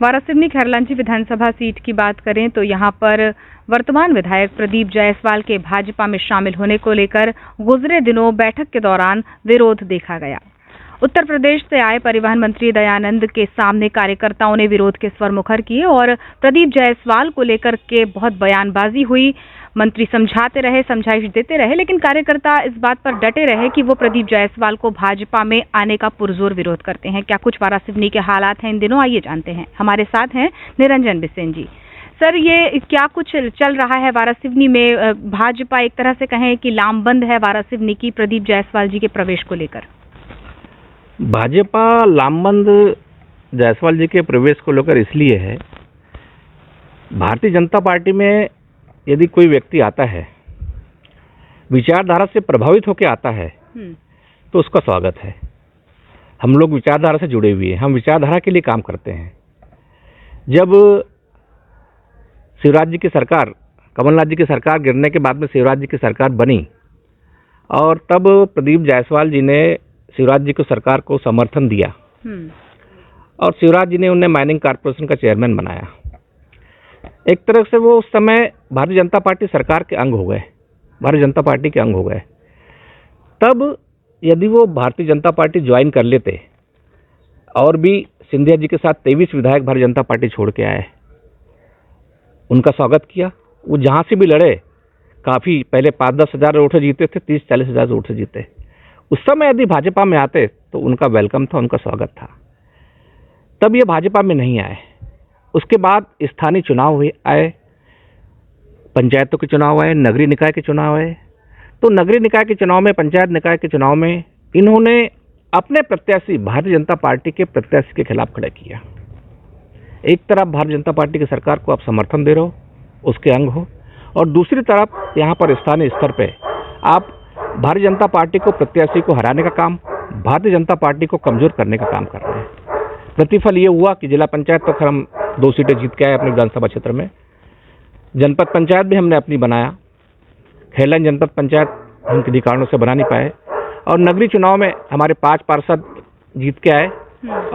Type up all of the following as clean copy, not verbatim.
वारासिवनी खैरलांची विधानसभा seat की बात करें तो यहां पर वर्तमान विधायक प्रदीप जायसवाल के भाजपा में शामिल होने को लेकर गुजरे दिनों बैठक के दौरान विरोध देखा गया। उत्तर प्रदेश से आए परिवहन मंत्री दयानंद के सामने कार्यकर्ताओं ने विरोध के स्वर मुखर किए और प्रदीप जायसवाल को लेकर के बहुत बयानबाजी हुई। मंत्री समझाते रहे, समझाइश देते रहे, लेकिन कार्यकर्ता इस बात पर डटे रहे कि वो प्रदीप जायसवाल को भाजपा में आने का पुरजोर विरोध करते हैं। क्या कुछ वारासिवनी के हालात हैं इन दिनों, आइए जानते हैं। हमारे साथ हैं निरंजन बिसेन जी। सर, ये क्या कुछ चल रहा है वारासिवनी में? भाजपा एक तरह से कहें कि लामबंद है वारासिवनी की प्रदीप जायसवाल जी के प्रवेश को लेकर। भाजपा लामबंद जायसवाल जी के प्रवेश को लेकर इसलिए है, भारतीय जनता पार्टी में यदि कोई व्यक्ति आता है, विचारधारा से प्रभावित होकर आता है, तो उसका स्वागत है। हम लोग विचारधारा से जुड़े हुए हैं, हम विचारधारा के लिए काम करते हैं। जब शिवराज जी की सरकार, कमलनाथ जी की सरकार गिरने के बाद में शिवराज जी की सरकार बनी और तब प्रदीप जायसवाल जी ने शिवराज जी को सरकार को समर्थन दिया और शिवराज जी ने उन्हें माइनिंग कॉर्पोरेशन का चेयरमैन बनाया। एक तरह से वो उस समय भारतीय जनता पार्टी सरकार के अंग हो गए, भारतीय जनता पार्टी के अंग हो गए। तब यदि वो भारतीय जनता पार्टी ज्वाइन कर लेते और भी सिंधिया जी के साथ 23 विधायक भारतीय जनता पार्टी छोड़ के आए, उनका स्वागत किया। वो जहाँ से भी लड़े, काफ़ी पहले 5-10 हज़ार वोट से जीते थे, 30-40 हज़ार वोट से जीते। उस समय यदि भाजपा में आते तो उनका वेलकम था, उनका स्वागत था। तब ये भाजपा में नहीं आए। उसके बाद स्थानीय चुनाव हुए, आए, पंचायतों के चुनाव आए, नगरीय निकाय के चुनाव आए। तो नगरीय निकाय के चुनाव में, पंचायत निकाय के चुनाव में इन्होंने अपने प्रत्याशी, भारतीय जनता पार्टी के प्रत्याशी के खिलाफ खड़ा किया। एक तरफ भारतीय जनता पार्टी की सरकार को आप समर्थन दे रहे हो, उसके अंग हो, और दूसरी तरफ यहाँ पर स्थानीय स्तर पे आप भारतीय जनता पार्टी को, प्रत्याशी को हराने का काम, भारतीय जनता पार्टी को कमजोर करने का काम कर रहे हैं। प्रतिफल ये हुआ कि जिला पंचायत तो खैर हम 2 सीटें जीत के आए अपने विधानसभा क्षेत्र में। जनपद पंचायत भी हमने अपनी बनाया। खैरलांची जनपद पंचायत हम किसी कारणों से बना नहीं पाए और नगरीय चुनाव में हमारे 5 पार्षद जीत के आए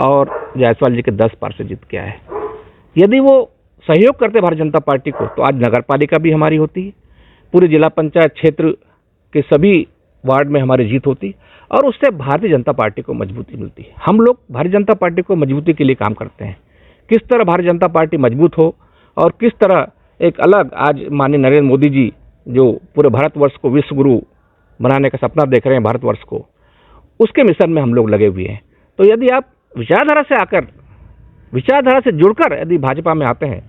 और जायसवाल जी के 10 पार्षद जीत के आए। यदि वो सहयोग करते भारतीय जनता पार्टी को तो आज नगर पालिका भी हमारी होती, पूरे जिला पंचायत क्षेत्र के सभी वार्ड में हमारी जीत होती और उससे भारतीय जनता पार्टी को मजबूती मिलती। हम लोग भारतीय जनता पार्टी को मजबूती के लिए काम करते हैं। किस तरह भारतीय जनता पार्टी मजबूत हो और किस तरह एक अलग, आज माननीय नरेंद्र मोदी जी जो पूरे भारतवर्ष को विश्व गुरु बनाने का सपना देख रहे हैं भारतवर्ष को, उसके मिशन में हम लोग लगे हुए हैं। तो यदि आप विचारधारा से आकर, विचारधारा से जुड़कर यदि भाजपा में आते हैं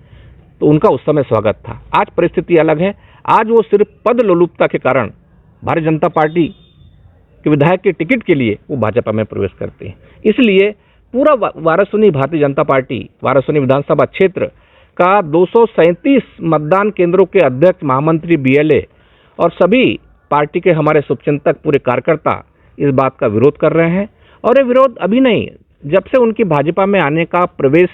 तो उनका उस समय स्वागत था। आज परिस्थिति अलग है। आज वो सिर्फ पद लोलुपता के कारण भारतीय जनता पार्टी के विधायक के टिकट के लिए वो भाजपा में प्रवेश करते हैं। इसलिए पूरा वारासिवनी भारतीय जनता पार्टी, वारासिवनी विधानसभा क्षेत्र का 237 मतदान केंद्रों के अध्यक्ष, महामंत्री, बीएलए और सभी पार्टी के हमारे शुभचिंतक, पूरे कार्यकर्ता इस बात का विरोध कर रहे हैं। और ये विरोध अभी नहीं, जब से उनकी भाजपा में आने का, प्रवेश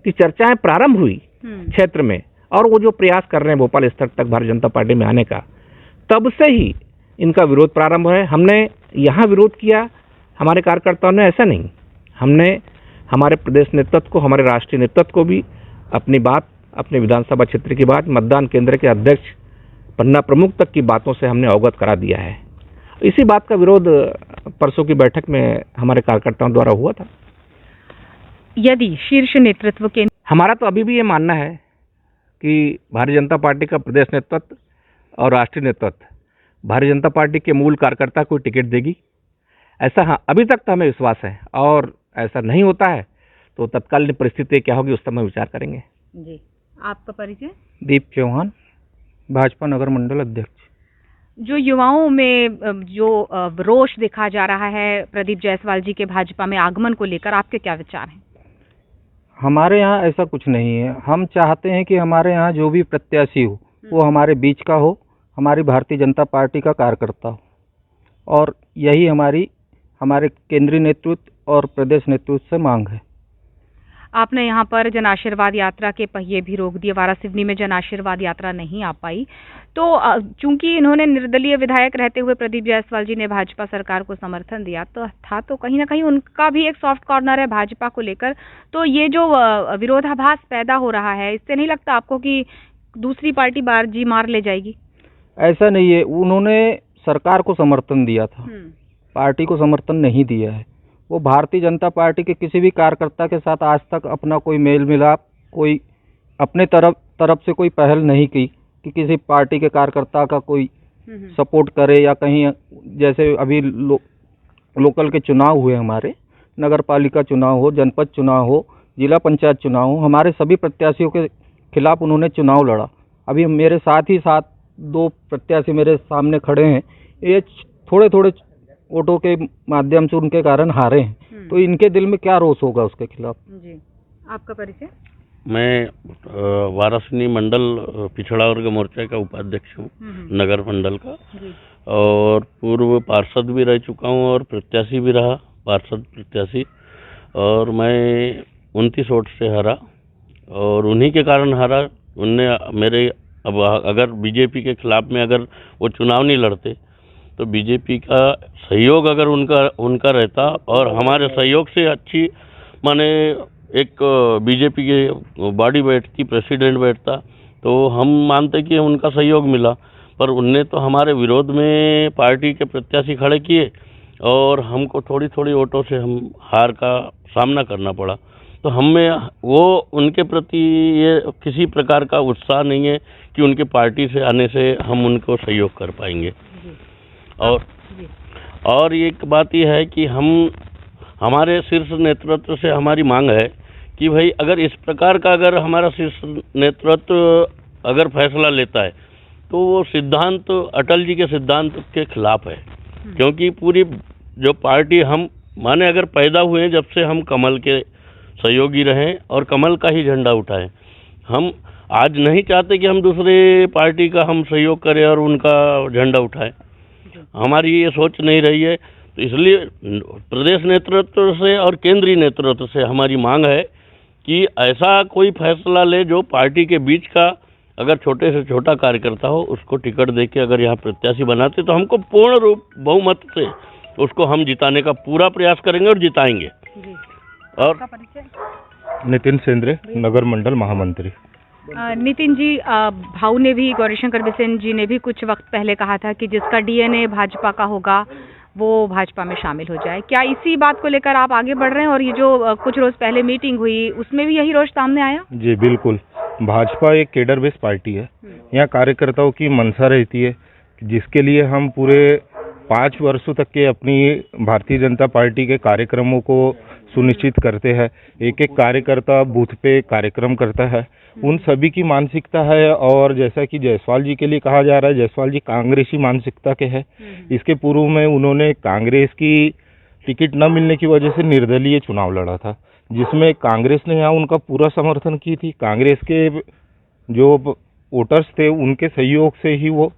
की चर्चाएं प्रारंभ हुई क्षेत्र में और वो जो प्रयास कर रहे हैं भोपाल स्तर तक भारतीय जनता पार्टी में आने का, तब से ही इनका विरोध प्रारंभ है। हमने यहाँ विरोध किया, हमारे कार्यकर्ताओं ने, ऐसा नहीं, हमने हमारे प्रदेश नेतृत्व को, हमारे राष्ट्रीय नेतृत्व को भी अपनी बात, अपने विधानसभा क्षेत्र की बात, मतदान केंद्र के अध्यक्ष, पन्ना प्रमुख तक की बातों से हमने अवगत करा दिया है। इसी बात का विरोध परसों की बैठक में हमारे कार्यकर्ताओं द्वारा हुआ था। यदि शीर्ष नेतृत्व के, हमारा तो अभी भी ये मानना है कि भारतीय जनता पार्टी का प्रदेश नेतृत्व और राष्ट्रीय नेतृत्व भारतीय जनता पार्टी के मूल कार्यकर्ता को टिकट देगी, ऐसा हाँ अभी तक तो हमें विश्वास है। और ऐसा नहीं होता है तो तत्कालीन परिस्थिति क्या होगी उस समय विचार करेंगे। जी, आपका परिचय? दीप चौहान, भाजपा नगर मंडल अध्यक्ष। जो युवाओं में जो रोष देखा जा रहा है प्रदीप जायसवाल जी के भाजपा में आगमन को लेकर, आपके क्या विचार हैं? हमारे यहाँ ऐसा कुछ नहीं है। हम चाहते हैं कि हमारे यहाँ जो भी प्रत्याशी हो वो हमारे बीच का हो, हमारी भारतीय जनता पार्टी का कार्यकर्ता हो, और यही हमारे केंद्रीय नेतृत्व और प्रदेश नेतृत्व से मांग है। आपने यहाँ पर जन आशीर्वाद यात्रा के पहिए भी रोक दिए, वारासिवनी में जन आशीर्वाद यात्रा नहीं आ पाई। तो चूंकि इन्होंने निर्दलीय विधायक रहते हुए प्रदीप जायसवाल जी ने भाजपा सरकार को समर्थन दिया तो कहीं ना कहीं उनका भी एक सॉफ्ट कॉर्नर है भाजपा को लेकर। तो ये जो विरोधाभास पैदा हो रहा है, इससे नहीं लगता आपको कि दूसरी पार्टी बाजी मार ले जाएगी? ऐसा नहीं है, उन्होंने सरकार को समर्थन दिया था, पार्टी को समर्थन नहीं दिया है। वो भारतीय जनता पार्टी के किसी भी कार्यकर्ता के साथ आज तक अपना कोई मेल मिलाप, कोई अपने तरफ से कोई पहल नहीं की कि किसी पार्टी के कार्यकर्ता का कोई सपोर्ट करे, या कहीं जैसे अभी लोकल के चुनाव हुए, हमारे नगर पालिका चुनाव हो, जनपद चुनाव हो, जिला पंचायत चुनाव हो, हमारे सभी प्रत्याशियों के खिलाफ उन्होंने चुनाव लड़ा। अभी मेरे साथ ही साथ 2 प्रत्याशी मेरे सामने खड़े हैं, ये थोड़े वोटों के माध्यम से उनके कारण हारे हैं, तो इनके दिल में क्या रोष होगा उसके खिलाफ। जी, आपका परिचय? मैं वारासिवनी मंडल पिछड़ा वर्ग मोर्चा का उपाध्यक्ष हूँ, नगर मंडल का, और पूर्व पार्षद भी रह चुका हूँ और प्रत्याशी भी रहा, पार्षद प्रत्याशी। और मैं 29 वोट से हारा, और उन्हीं के कारण हारा। उनने मेरे, अब अगर बीजेपी के खिलाफ में अगर वो चुनाव नहीं लड़ते तो बीजेपी का सहयोग अगर उनका रहता और हमारे सहयोग से अच्छी, माने एक बीजेपी के बॉडी बैठती, प्रेसिडेंट बैठता, तो हम मानते कि उनका सहयोग मिला। पर उनने तो हमारे विरोध में पार्टी के प्रत्याशी खड़े किए और हमको थोड़ी वोटों से हम हार का सामना करना पड़ा। तो हमें वो उनके प्रति ये किसी प्रकार का उत्साह नहीं है कि उनके पार्टी से आने से हम उनको सहयोग कर पाएंगे। और एक बात यह है कि हमारे शीर्ष नेतृत्व से हमारी मांग है कि भाई अगर इस प्रकार का अगर हमारा शीर्ष नेतृत्व अगर फैसला लेता है तो वो सिद्धांत अटल जी के सिद्धांत के खिलाफ है। क्योंकि पूरी जो पार्टी हम माने अगर पैदा हुए हैं जब से हम कमल के सहयोगी रहें और कमल का ही झंडा उठाएं। हम आज नहीं चाहते कि हम दूसरे पार्टी का हम सहयोग करें और उनका झंडा उठाएं, हमारी ये सोच नहीं रही है। तो इसलिए प्रदेश नेतृत्व से और केंद्रीय नेतृत्व से हमारी मांग है कि ऐसा कोई फैसला ले जो पार्टी के बीच का अगर छोटे से छोटा कार्यकर्ता हो उसको टिकट देके अगर यहाँ प्रत्याशी बनाते तो हमको पूर्ण रूप बहुमत से उसको हम जिताने का पूरा प्रयास करेंगे और जिताएंगे। और नितिन सेंद्रे, नगर मंडल महामंत्री। नितिन जी, भाऊ ने भी, गौरीशंकर बिसेन जी ने भी कुछ वक्त पहले कहा था कि जिसका डीएनए भाजपा का होगा वो भाजपा में शामिल हो जाए। क्या इसी बात को लेकर आप आगे बढ़ रहे हैं? और ये जो कुछ रोज पहले मीटिंग हुई उसमें भी यही रोज सामने आया? जी बिल्कुल, भाजपा एक केडर बेस्ड पार्टी है। यहाँ कार्यकर्ताओं की मंशा रहती है जिसके लिए हम पूरे 5 वर्षों तक के अपनी भारतीय जनता पार्टी के कार्यक्रमों को सुनिश्चित करते हैं। एक एक कार्यकर्ता बूथ पे कार्यक्रम करता है, उन सभी की मानसिकता है। और जैसा कि जायसवाल जी के लिए कहा जा रहा है, जायसवाल जी कांग्रेसी मानसिकता के हैं। इसके पूर्व में उन्होंने कांग्रेस की टिकट न मिलने की वजह से निर्दलीय चुनाव लड़ा था, जिसमें कांग्रेस ने यहाँ उनका पूरा समर्थन की थी। कांग्रेस के जो वोटर्स थे उनके सहयोग से ही वो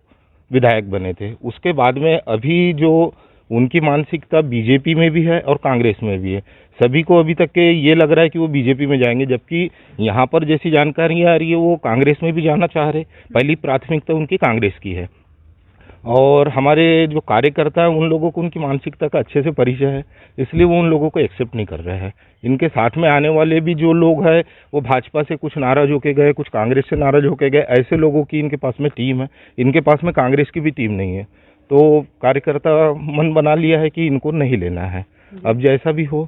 विधायक बने थे। उसके बाद में अभी जो उनकी मानसिकता बीजेपी में भी है और कांग्रेस में भी है। सभी को अभी तक के ये लग रहा है कि वो बीजेपी में जाएंगे, जबकि यहाँ पर जैसी जानकारी आ रही है वो कांग्रेस में भी जाना चाह रहे। पहली प्राथमिकता उनकी कांग्रेस की है। और हमारे जो कार्यकर्ता हैं उन लोगों को उनकी मानसिकता का अच्छे से परिचय है, इसलिए वो उन लोगों को एक्सेप्ट नहीं कर रहे हैं। इनके साथ में आने वाले भी जो लोग हैं वो भाजपा से कुछ नाराज होके गए, कुछ कांग्रेस से नाराज होके गए। ऐसे लोगों की इनके पास में टीम है, इनके पास में कांग्रेस की भी टीम नहीं है। तो कार्यकर्ता मन बना लिया है कि इनको नहीं लेना है। अब जैसा भी हो,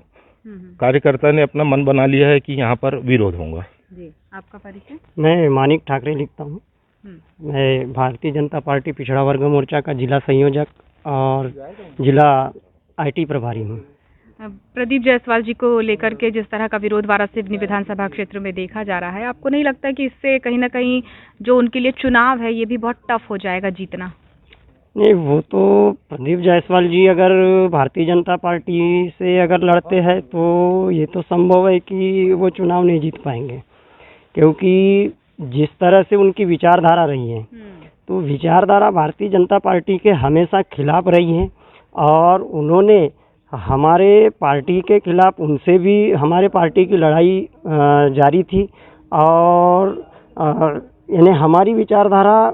कार्यकर्ता ने अपना मन बना लिया है कि यहाँ पर विरोध होगा। जी, आपका परिचय? मैं मानिक ठाकरे लिखता हूँ। मैं भारतीय जनता पार्टी पिछड़ा वर्ग मोर्चा का जिला संयोजक और जिला आईटी प्रभारी हूँ। प्रदीप जायसवाल जी को लेकर के जिस तरह का विरोध वारासिवनी विधानसभा क्षेत्र में देखा जा रहा है, आपको नहीं लगता कि इससे कहीं ना कहीं जो उनके लिए चुनाव है ये भी बहुत टफ हो जाएगा जीतना? नहीं, वो तो प्रदीप जायसवाल जी अगर भारतीय जनता पार्टी से अगर लड़ते हैं तो ये तो संभव है कि वो चुनाव नहीं जीत पाएंगे, क्योंकि जिस तरह से उनकी विचारधारा रही है तो विचारधारा भारतीय जनता पार्टी के हमेशा खिलाफ रही है। और उन्होंने हमारे पार्टी के खिलाफ उनसे भी हमारे पार्टी की लड़ाई जारी थी और यानी हमारी विचारधारा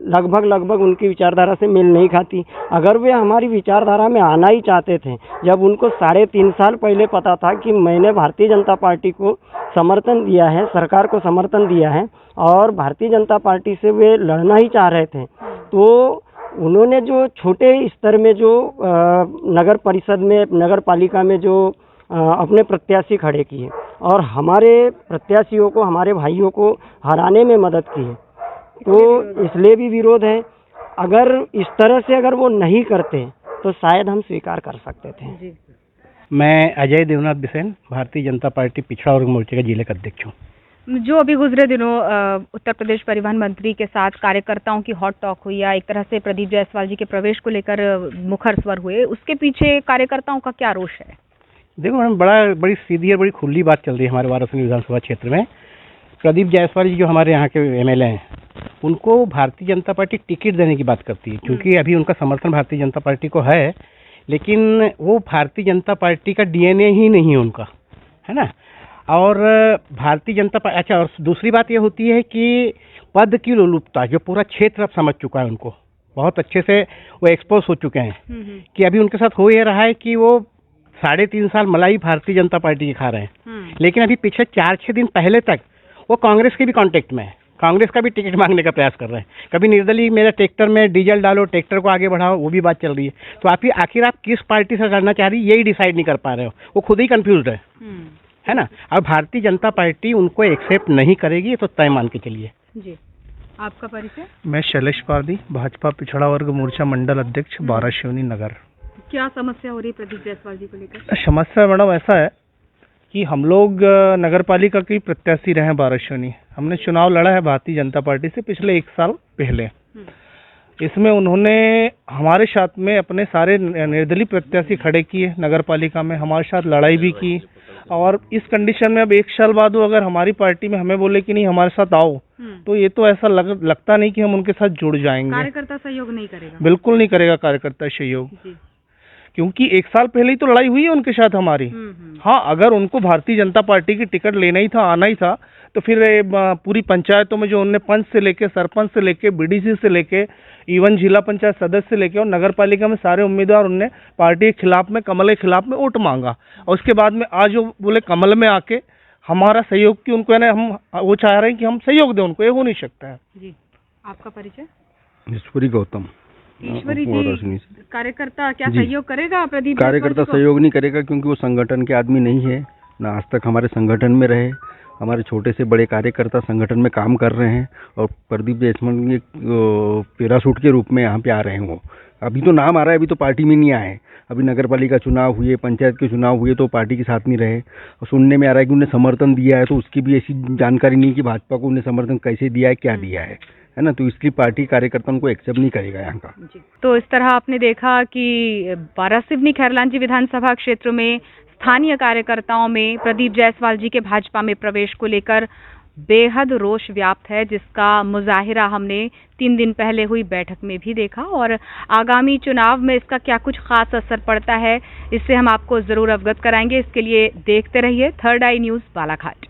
लगभग उनकी विचारधारा से मेल नहीं खाती। अगर वे हमारी विचारधारा में आना ही चाहते थे, जब उनको 3.5 साल पहले पता था कि मैंने भारतीय जनता पार्टी को समर्थन दिया है, सरकार को समर्थन दिया है और भारतीय जनता पार्टी से वे लड़ना ही चाह रहे थे, तो उन्होंने जो छोटे स्तर में जो नगर परिषद में, नगर पालिका में जो अपने प्रत्याशी खड़े किए और हमारे प्रत्याशियों को, हमारे भाइयों को हराने में मदद की है, तो इसलिए भी विरोध है। अगर इस तरह से अगर वो नहीं करते तो शायद हम स्वीकार कर सकते थे। मैं अजय देवनाथ बिसेन, भारतीय जनता पार्टी पिछड़ा वर्ग मोर्चे का जिले का अध्यक्ष हूँ। जो अभी गुजरे दिनों उत्तर प्रदेश परिवहन मंत्री के साथ कार्यकर्ताओं की हॉट टॉक हुई या एक तरह से प्रदीप जायसवाल जी के प्रवेश को लेकर मुखर स्वर हुए, उसके पीछे कार्यकर्ताओं का क्या रोष है? देखो मैडम, बड़ी सीधी और बड़ी खुली बात चल रही है हमारे वाराणसी विधानसभा क्षेत्र में। प्रदीप जायसवाल जी जो हमारे यहाँ के एमएलए हैं, उनको भारतीय जनता पार्टी टिकट देने की बात करती है, क्योंकि अभी उनका समर्थन भारतीय जनता पार्टी को है, लेकिन वो भारतीय जनता पार्टी का डीएनए ही नहीं है उनका, है ना। और भारतीय जनता पार्टी, अच्छा, और दूसरी बात ये होती है कि पद की लोलुपता जो पूरा क्षेत्र अब समझ चुका है, उनको बहुत अच्छे से वो एक्सपोज हो चुके हैं कि अभी उनके साथ हो ये रहा है कि वो 3.5 साल मलाई भारतीय जनता पार्टी की खा रहे हैं, लेकिन अभी पिछले 4-6 दिन पहले तक वो कांग्रेस के भी कांटेक्ट में है, कांग्रेस का भी टिकट मांगने का प्रयास कर रहे हैं। कभी निर्दलीय मेरे ट्रैक्टर में डीजल डालो, ट्रैक्टर को आगे बढ़ाओ, वो भी बात चल रही है। तो आखिर आप किस पार्टी से लड़ना चाह रही है, यही डिसाइड नहीं कर पा रहे हो, वो खुद ही कंफ्यूज है ना। अब भारतीय जनता पार्टी उनको एक्सेप्ट नहीं करेगी, तो तय मान के चलिए। जी, आपका परिचय? मैं शैलेश पारदी, भाजपा पिछड़ा वर्ग मोर्चा मंडल अध्यक्ष, बाराशिवनी नगर। क्या समस्या हो रही है प्रदीप जायसवाल जी को लेकर? समस्या मैडम ऐसा है कि हम लोग नगर पालिका के प्रत्याशी रहे हैं बाराशिवनी। हमने चुनाव लड़ा है भारतीय जनता पार्टी से पिछले 1 साल पहले। इसमें उन्होंने हमारे साथ में अपने सारे निर्दलीय प्रत्याशी खड़े किए नगर पालिका में, हमारे साथ लड़ाई भी की। और इस कंडीशन में अब 1 साल बाद वो अगर हमारी पार्टी में हमें बोले कि नहीं हमारे साथ आओ, तो ये तो ऐसा लगता नहीं कि हम उनके साथ जुड़ जाएंगे। कार्यकर्ता सहयोग नहीं करेगा? बिल्कुल नहीं करेगा कार्यकर्ता सहयोग, क्योंकि 1 साल पहले ही तो लड़ाई हुई है उनके साथ हमारी। हाँ, अगर उनको भारतीय जनता पार्टी की टिकट लेना ही था, आना ही था, तो फिर पूरी पंचायतों में जो उनने पंच से लेके, सरपंच से लेके, बीडीसी से लेके, इवन जिला पंचायत सदस्य से लेके और नगर पालिका में सारे उम्मीदवार उनने पार्टी के खिलाफ में, कमल के खिलाफ में वोट मांगा। और उसके बाद में आज वो बोले कमल में आके हमारा सहयोग की उनको, हम वो चाह रहे हैं कि हम सहयोग दें उनको, ये हो नहीं सकता है। जी, आपका परिचय? ईश्वरी गौतम। ईश्वरी जी, कार्यकर्ता क्या सहयोग करेगा प्रदीप? कार्यकर्ता सहयोग नहीं करेगा, क्योंकि वो संगठन के आदमी नहीं है, ना आज तक हमारे संगठन में रहे। हमारे छोटे से बड़े कार्यकर्ता संगठन में काम कर रहे हैं और प्रदीप जायसवाल के पैराशूट के रूप में यहाँ पे आ रहे हैं। वो अभी तो नाम आ रहा है, अभी तो पार्टी में नहीं आए। अभी नगर पालिका चुनाव हुए, पंचायत के चुनाव हुए तो पार्टी के साथ नहीं रहे। और सुनने में आ रहा है कि उन्हें समर्थन दिया है, तो उसकी भी ऐसी जानकारी नहीं कि भाजपा को उन्हें समर्थन कैसे दिया है, क्या दिया है ना। तो इसलिए पार्टी कार्यकर्ता उनको एक्सेप्ट नहीं करेगा यहाँ का। तो इस तरह आपने देखा कि बारासिवनी खैरलांजी विधानसभा क्षेत्र में स्थानीय कार्यकर्ताओं में प्रदीप जायसवाल जी के भाजपा में प्रवेश को लेकर बेहद रोष व्याप्त है, जिसका मुजाहिरा हमने 3 दिन पहले हुई बैठक में भी देखा। और आगामी चुनाव में इसका क्या कुछ खास असर पड़ता है, इससे हम आपको जरूर अवगत कराएंगे। इसके लिए देखते रहिए थर्ड आई न्यूज़ बालाघाट।